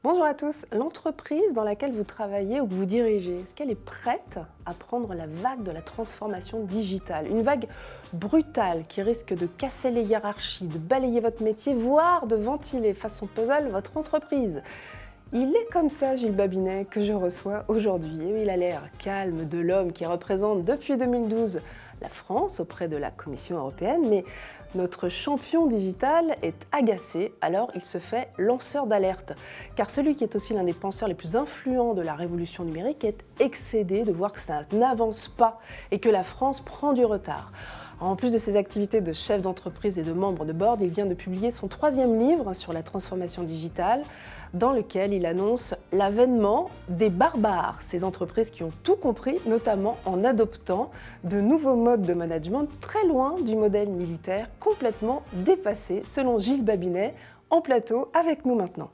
Bonjour à tous. L'entreprise dans laquelle vous travaillez ou que vous dirigez, est-ce qu'elle est prête à prendre la vague de la transformation digitale? Une vague brutale qui risque de casser les hiérarchies, de balayer votre métier, voire de ventiler façon puzzle votre entreprise. Il est comme ça, Gilles Babinet, que je reçois aujourd'hui. Et il a l'air calme de l'homme qui représente depuis 2012 la France auprès de la Commission européenne, mais notre champion digital est agacé, alors il se fait lanceur d'alerte. Car celui qui est aussi l'un des penseurs les plus influents de la révolution numérique est excédé de voir que ça n'avance pas et que la France prend du retard. En plus de ses activités de chef d'entreprise et de membre de board, il vient de publier son 3e livre sur la transformation digitale, dans lequel il annonce l'avènement des barbares, ces entreprises qui ont tout compris, notamment en adoptant de nouveaux modes de management très loin du modèle militaire, complètement dépassé, selon Gilles Babinet, en plateau avec nous maintenant.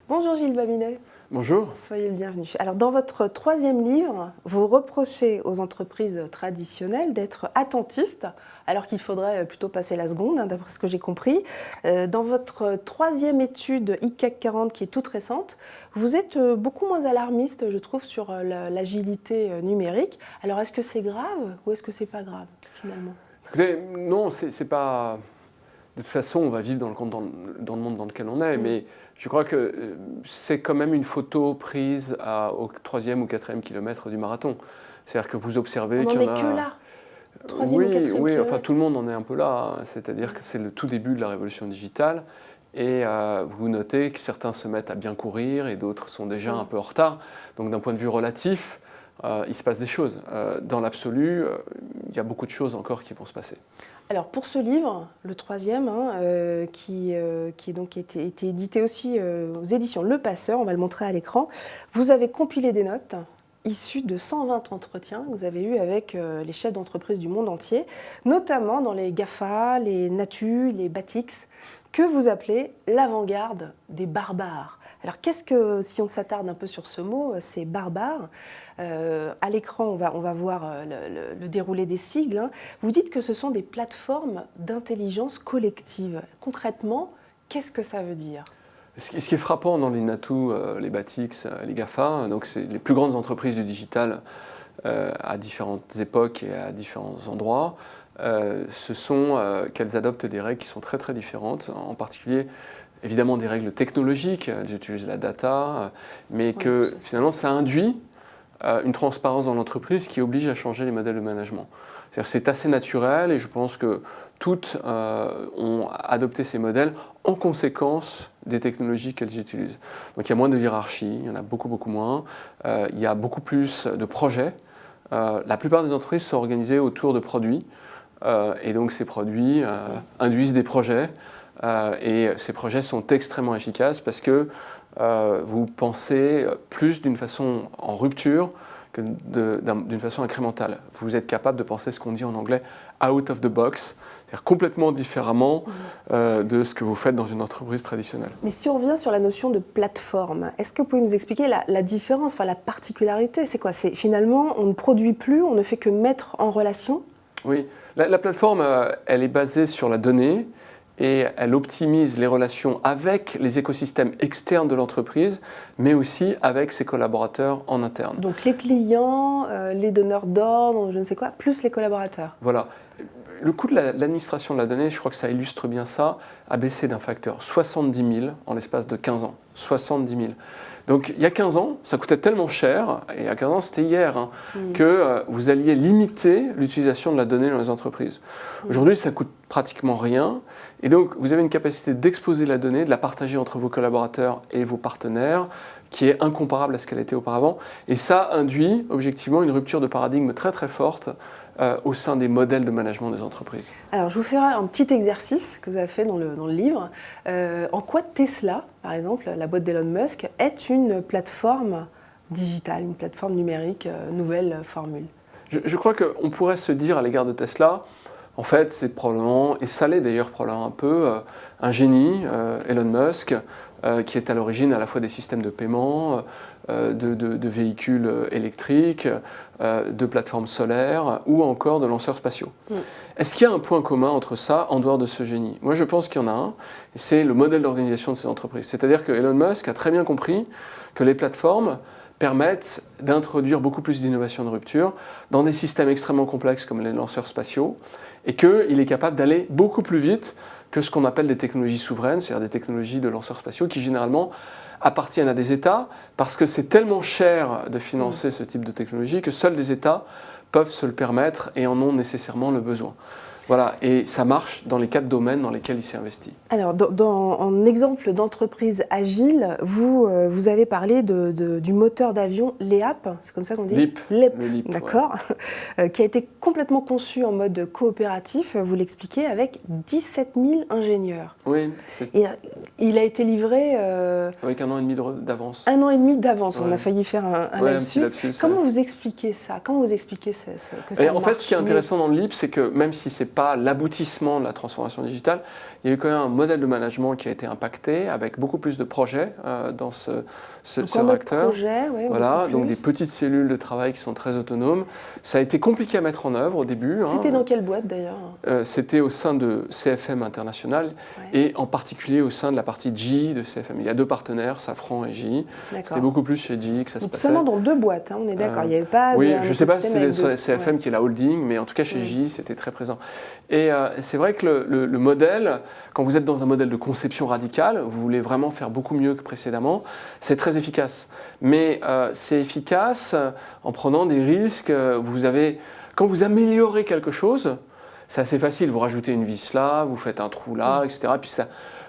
Bonjour Gilles Babinet. Bonjour. Soyez le bienvenu. Alors dans votre 3e livre, vous reprochez aux entreprises traditionnelles d'être attentistes, alors qu'il faudrait plutôt passer la seconde, d'après ce que j'ai compris. Dans votre 3e étude ICAC 40, qui est toute récente, vous êtes beaucoup moins alarmiste, je trouve, sur l'agilité numérique. Alors est-ce que c'est grave ou est-ce que c'est pas grave, finalement? Écoutez, non, c'est pas... De toute façon, on va vivre dans le monde dans lequel on est, mais je crois que c'est quand même une photo prise au 3e ou 4e kilomètre du marathon. C'est-à-dire que vous observez qu'il y en a... On n'en est que là, 3e oui, ou 4e oui, kilomètre. enfin tout le monde en est un peu là. C'est-à-dire que c'est le tout début de la révolution digitale. Et vous notez que certains se mettent à bien courir et d'autres sont déjà un peu en retard. Donc d'un point de vue relatif, il se passe des choses. Dans l'absolu, il y a beaucoup de choses encore qui vont se passer. Alors pour ce livre, le 3e, qui donc été édité aussi aux éditions Le Passeur, on va le montrer à l'écran, vous avez compilé des notes issues de 120 entretiens que vous avez eus avec les chefs d'entreprise du monde entier, notamment dans les GAFA, les Natu, les Batix, que vous appelez l'avant-garde des barbares. Alors qu'est-ce que, si on s'attarde un peu sur ce mot, c'est barbare. À l'écran, on va voir le déroulé des sigles. Vous dites que ce sont des plateformes d'intelligence collective. Concrètement, qu'est-ce que ça veut dire ? Ce qui est frappant dans les Natu, les Batix, les GAFA, donc c'est les plus grandes entreprises du digital à différentes époques et à différents endroits, ce sont qu'elles adoptent des règles qui sont très très différentes, en particulier évidemment des règles technologiques, elles utilisent la data, mais que finalement ça induit une transparence dans l'entreprise qui oblige à changer les modèles de management. C'est assez naturel et je pense que toutes ont adopté ces modèles en conséquence des technologies qu'elles utilisent. Donc il y a moins de hiérarchie, il y en a beaucoup moins, il y a beaucoup plus de projets. La plupart des entreprises sont organisées autour de produits et donc ces produits induisent des projets et ces projets sont extrêmement efficaces parce que vous pensez plus d'une façon en rupture que d'une façon incrémentale. Vous êtes capable de penser ce qu'on dit en anglais out of the box, c'est-à-dire complètement différemment de ce que vous faites dans une entreprise traditionnelle. Mais si on revient sur la notion de plateforme, est-ce que vous pouvez nous expliquer la différence, enfin la particularité? C'est quoi? C'est finalement, on ne produit plus, on ne fait que mettre en relation? Oui, la plateforme, elle est basée sur la donnée, et elle optimise les relations avec les écosystèmes externes de l'entreprise, mais aussi avec ses collaborateurs en interne. Donc les clients, les donneurs d'ordre, je ne sais quoi, plus les collaborateurs. Voilà. Le coût de l'administration de la donnée, je crois que ça illustre bien ça, a baissé d'un facteur 70 000 en l'espace de 15 ans. 70 000. Donc il y a 15 ans, ça coûtait tellement cher, et il y a 15 ans, c'était hier, que vous alliez limiter l'utilisation de la donnée dans les entreprises. Aujourd'hui, ça coûte pratiquement rien, et donc vous avez une capacité d'exposer la donnée, de la partager entre vos collaborateurs et vos partenaires, qui est incomparable à ce qu'elle était auparavant. Et ça induit objectivement une rupture de paradigme très très forte au sein des modèles de management des entreprises. Alors je vous ferai un petit exercice que vous avez fait dans le livre. En quoi Tesla, par exemple, la boîte d'Elon Musk, est une plateforme digitale, une plateforme numérique, nouvelle formule? Je crois qu'on pourrait se dire à l'égard de Tesla, En fait, c'est probablement, et ça l'est d'ailleurs probablement un peu, un génie, Elon Musk, qui est à l'origine à la fois des systèmes de paiement, de véhicules électriques, de plateformes solaires ou encore de lanceurs spatiaux. Est-ce qu'il y a un point commun entre ça en dehors de ce génie? Moi, je pense qu'il y en a un, et c'est le modèle d'organisation de ces entreprises. C'est-à-dire que Elon Musk a très bien compris que les plateformes permettent d'introduire beaucoup plus d'innovation de rupture dans des systèmes extrêmement complexes comme les lanceurs spatiaux, et qu'il est capable d'aller beaucoup plus vite que ce qu'on appelle des technologies souveraines, c'est-à-dire des technologies de lanceurs spatiaux qui généralement appartiennent à des États parce que c'est tellement cher de financer ce type de technologie que seuls des États peuvent se le permettre et en ont nécessairement le besoin. Voilà, et ça marche dans les 4 domaines dans lesquels il s'est investi. Alors, en exemple d'entreprise agile, vous avez parlé du moteur d'avion LEAP, c'est comme ça qu'on dit? LEAP. LEAP, Le LEAP, d'accord, qui a été complètement conçu en mode coopératif, vous l'expliquez, avec 17 000 ingénieurs. Oui, Et il a été livré... avec 1 an et demi d'avance. 1 an et demi d'avance, Ouais. on a failli faire un Ouais, lapsus. un petit lapsus. Comment vous expliquez ça? Comment vous expliquez que ça En fait, marche ce qui est intéressant dans le LEAP, c'est que même si ce n'est pas l'aboutissement de la transformation digitale, il y a eu quand même un modèle de management qui a été impacté avec beaucoup plus de projets dans ce réacteur. Projet, ouais, voilà, donc des petites cellules de travail qui sont très autonomes. Ça a été compliqué à mettre en œuvre au début. C'était dans quelle boîte d'ailleurs? C'était au sein de CFM International et en particulier au sein de la partie GE de CFM. Il y a 2 partenaires, Safran et GE. C'était beaucoup plus chez GE que ça se passait. Seulement dans 2 boîtes, on est d'accord. Il n'y avait pas. Oui, je ne sais pas si c'était CFM qui est la holding, mais en tout cas chez GE, c'était très présent. Et c'est vrai que le modèle, quand vous êtes dans un modèle de conception radicale, vous voulez vraiment faire beaucoup mieux que précédemment, c'est très efficace. Mais c'est efficace en prenant des risques. Quand vous améliorez quelque chose, c'est assez facile. Vous rajoutez une vis là, vous faites un trou là, etc. Puis ça,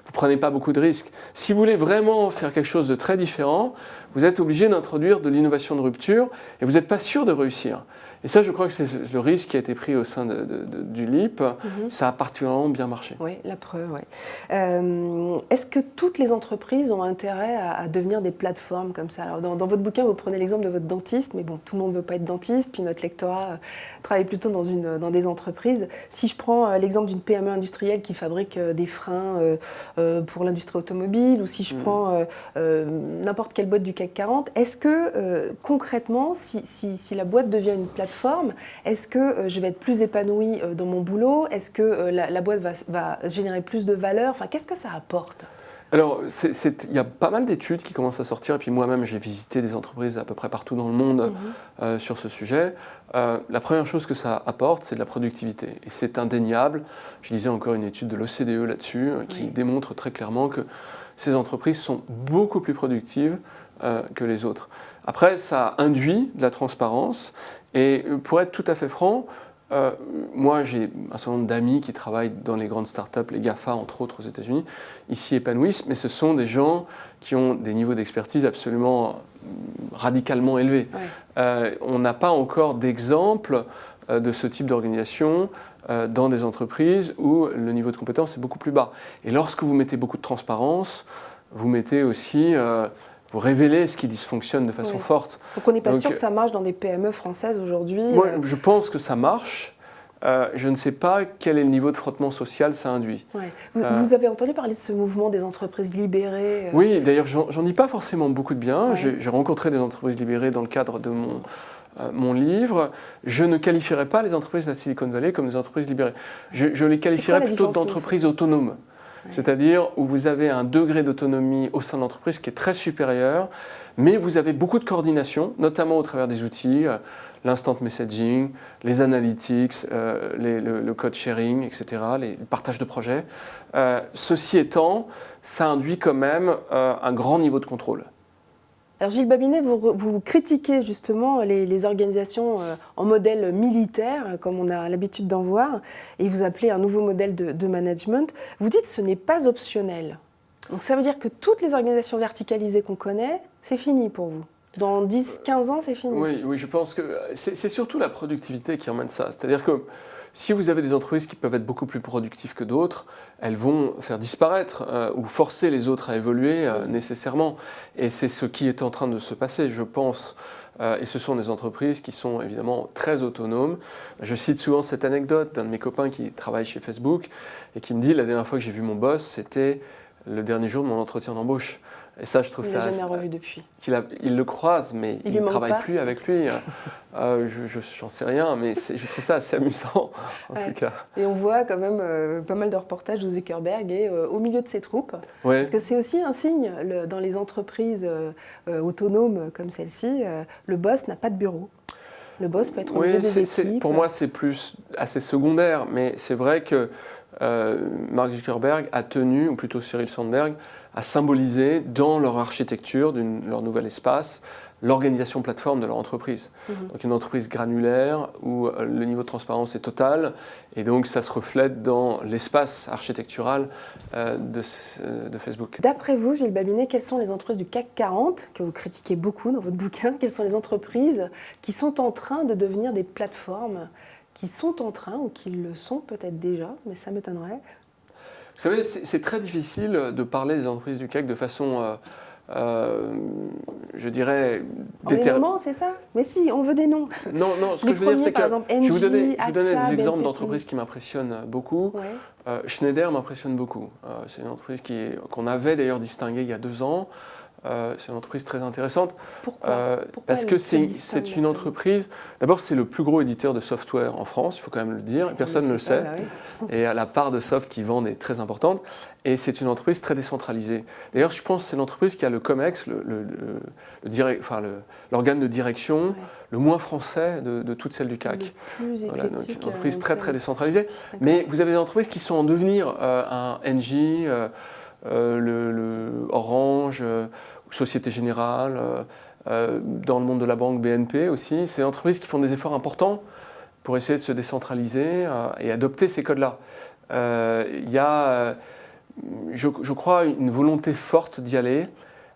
vous ne prenez pas beaucoup de risques. Si vous voulez vraiment faire quelque chose de très différent, vous êtes obligé d'introduire de l'innovation de rupture et vous n'êtes pas sûr de réussir. Et ça, je crois que c'est le risque qui a été pris au sein du LEAP. Ça a particulièrement bien marché. Oui, la preuve, oui. Est-ce que toutes les entreprises ont intérêt à devenir des plateformes comme ça? Alors, dans votre bouquin, vous prenez l'exemple de votre dentiste, mais bon, tout le monde ne veut pas être dentiste, puis notre lectorat travaille plutôt dans des entreprises. Si je prends l'exemple d'une PME industrielle qui fabrique des freins pour l'industrie automobile, ou si je prends n'importe quelle boîte du CAC 40, est-ce que concrètement, si la boîte devient une plateforme, est-ce que je vais être plus épanouie dans mon boulot? Est-ce que la boîte va générer plus de valeur? Enfin, qu'est-ce que ça apporte? Alors, il y a pas mal d'études qui commencent à sortir, et puis moi-même, j'ai visité des entreprises à peu près partout dans le monde sur ce sujet. La première chose que ça apporte, c'est de la productivité. Et c'est indéniable. Je lisais encore une étude de l'OCDE là-dessus, qui démontre très clairement que ces entreprises sont beaucoup plus productives que les autres. Après, ça induit de la transparence. Et pour être tout à fait franc, moi, j'ai un certain nombre d'amis qui travaillent dans les grandes startups, les GAFA, entre autres aux États-Unis, ils s'y épanouissent, mais ce sont des gens qui ont des niveaux d'expertise absolument radicalement élevés. On n'a pas encore d'exemple de ce type d'organisation dans des entreprises où le niveau de compétence est beaucoup plus bas. Et lorsque vous mettez beaucoup de transparence, vous mettez aussi... vous révélez ce qui dysfonctionne de façon forte. Donc on n'est pas sûr que ça marche dans des PME françaises aujourd'hui? Moi, je pense que ça marche. Je ne sais pas quel est le niveau de frottement social ça induit. Vous avez entendu parler de ce mouvement des entreprises libérées? Oui, d'ailleurs, j'en dis pas forcément beaucoup de bien. J'ai rencontré des entreprises libérées dans le cadre de mon livre. Je ne qualifierais pas les entreprises de la Silicon Valley comme des entreprises libérées. Je les qualifierais plutôt d'entreprises autonomes. C'est-à-dire où vous avez un degré d'autonomie au sein de l'entreprise qui est très supérieur, mais vous avez beaucoup de coordination, notamment au travers des outils, l'instant messaging, les analytics, le code sharing, etc., le partage de projets. Ceci étant, ça induit quand même un grand niveau de contrôle. Alors Gilles Babinet, vous critiquez justement les organisations en modèle militaire, comme on a l'habitude d'en voir, et vous appelez un nouveau modèle de management. Vous dites que ce n'est pas optionnel. Donc ça veut dire que toutes les organisations verticalisées qu'on connaît, c'est fini pour vous? Dans 10-15 ans, c'est fini? Oui, je pense que c'est surtout la productivité qui emmène ça. C'est-à-dire que si vous avez des entreprises qui peuvent être beaucoup plus productives que d'autres, elles vont faire disparaître ou forcer les autres à évoluer nécessairement. Et c'est ce qui est en train de se passer, je pense. Et ce sont des entreprises qui sont évidemment très autonomes. Je cite souvent cette anecdote d'un de mes copains qui travaille chez Facebook et qui me dit la dernière fois que j'ai vu mon boss, c'était le dernier jour de mon entretien d'embauche. Et ça, je trouve ça... Il ne l'a jamais revu depuis. Il le croise, mais il ne travaille plus avec lui. J'en sais rien, mais je trouve ça assez amusant, en tout cas. Et on voit quand même pas mal de reportages où Zuckerberg est au milieu de ses troupes. Ouais. Parce que c'est aussi un signe, dans les entreprises autonomes comme celle-ci, le boss n'a pas de bureau. Le boss peut être au milieu des équipes. Pour moi, c'est plus assez secondaire, mais c'est vrai que Mark Zuckerberg a tenu, ou plutôt Sheryl Sandberg, à symboliser dans leur architecture, leur nouvel espace, l'organisation plateforme de leur entreprise. Donc une entreprise granulaire où le niveau de transparence est total et donc ça se reflète dans l'espace architectural de Facebook. D'après vous, Gilles Babinet, quelles sont les entreprises du CAC 40, que vous critiquez beaucoup dans votre bouquin, quelles sont les entreprises qui sont en train de devenir des plateformes, qui sont en train, ou qui le sont peut-être déjà, mais ça m'étonnerait. Vous savez, c'est très difficile de parler des entreprises du CAC de façon, je dirais... Les noms, c'est ça? Mais si, on veut des noms. Non, ce que je veux dire, c'est que NJ, je vous donnais AXA, des exemples BNP. d'entreprises qui m'impressionnent beaucoup. Ouais. Schneider m'impressionne beaucoup. C'est une entreprise qu'on avait d'ailleurs distinguée il y a 2 ans. C'est une entreprise très intéressante. Pourquoi Parce que c'est une entreprise... D'abord, c'est le plus gros éditeur de software en France, il faut quand même le dire. Personne ne le sait. Et la part de soft qu'ils vendent est très importante. Et c'est une entreprise très décentralisée. D'ailleurs, je pense que c'est l'entreprise qui a le COMEX, l'organe de direction le moins français de toutes celles du CAC. Le plus voilà, donc une entreprise très décentralisée. D'accord. Mais vous avez des entreprises qui sont en devenir. Un NJ... le Orange, Société Générale, dans le monde de la banque BNP aussi. C'est des entreprises qui font des efforts importants pour essayer de se décentraliser et adopter ces codes-là. Il y a, je crois, une volonté forte d'y aller,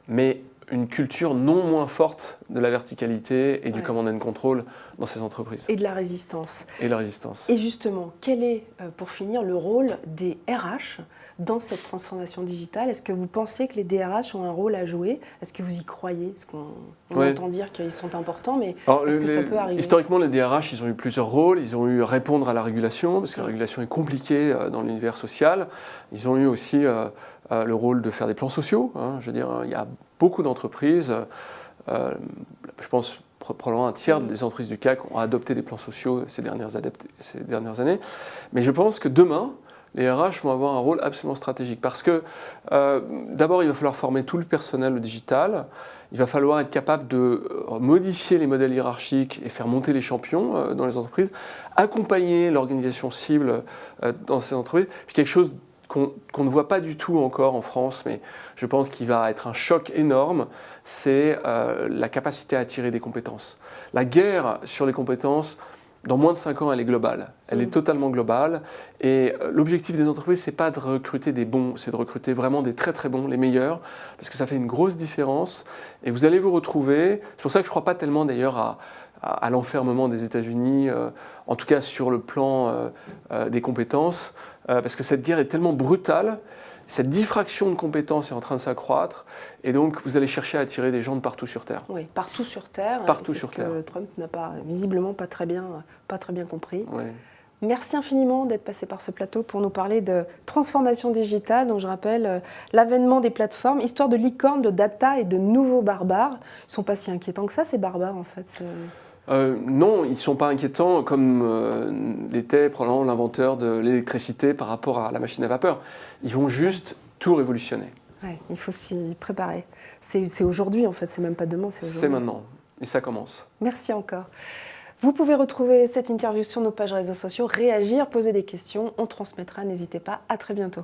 mais une culture non moins forte de la verticalité et du command and control dans ces entreprises. Et de la résistance. Et la résistance. Et justement, quel est, pour finir, le rôle des RH dans cette transformation digitale? Est-ce que vous pensez que les DRH ont un rôle à jouer? Est-ce que vous y croyez? Parce qu'on entend dire qu'ils sont importants, mais est-ce que ça peut arriver? Historiquement, les DRH, ils ont eu plusieurs rôles. Ils ont eu répondre à la régulation, parce que la régulation est compliquée dans l'univers social. Ils ont eu aussi le rôle de faire des plans sociaux. Je veux dire, il y a beaucoup d'entreprises, je pense probablement un tiers des entreprises du CAC ont adopté des plans sociaux ces dernières années. Mais je pense que demain, les RH vont avoir un rôle absolument stratégique parce que d'abord, il va falloir former tout le personnel au digital. Il va falloir être capable de modifier les modèles hiérarchiques et faire monter les champions dans les entreprises, accompagner l'organisation cible dans ces entreprises. Puis quelque chose qu'on ne voit pas du tout encore en France, mais je pense qu'il va être un choc énorme, c'est la capacité à attirer des compétences. La guerre sur les compétences, dans moins de 5 ans, elle est globale. Elle est totalement globale. Et l'objectif des entreprises, ce n'est pas de recruter des bons, c'est de recruter vraiment des très très bons, les meilleurs, parce que ça fait une grosse différence. Et vous allez vous retrouver, c'est pour ça que je ne crois pas tellement d'ailleurs à l'enfermement des États-Unis, en tout cas sur le plan des compétences, parce que cette guerre est tellement brutale, cette diffraction de compétences est en train de s'accroître, et donc vous allez chercher à attirer des gens de partout sur Terre. Oui, partout sur Terre. Partout sur Terre. Que Trump n'a visiblement pas très bien compris. Oui. Merci infiniment d'être passé par ce plateau pour nous parler de transformation digitale. Donc je rappelle l'avènement des plateformes, histoire de licorne, de data et de nouveaux barbares. Ils ne sont pas si inquiétants que ça, ces barbares, en fait. Non, ils ne sont pas inquiétants comme l'était probablement l'inventeur de l'électricité par rapport à la machine à vapeur. Ils vont juste tout révolutionner. Ouais, il faut s'y préparer. C'est aujourd'hui, en fait, c'est même pas demain, c'est aujourd'hui. C'est maintenant, et ça commence. Merci encore. Vous pouvez retrouver cette interview sur nos pages réseaux sociaux, réagir, poser des questions, on transmettra, n'hésitez pas. À très bientôt.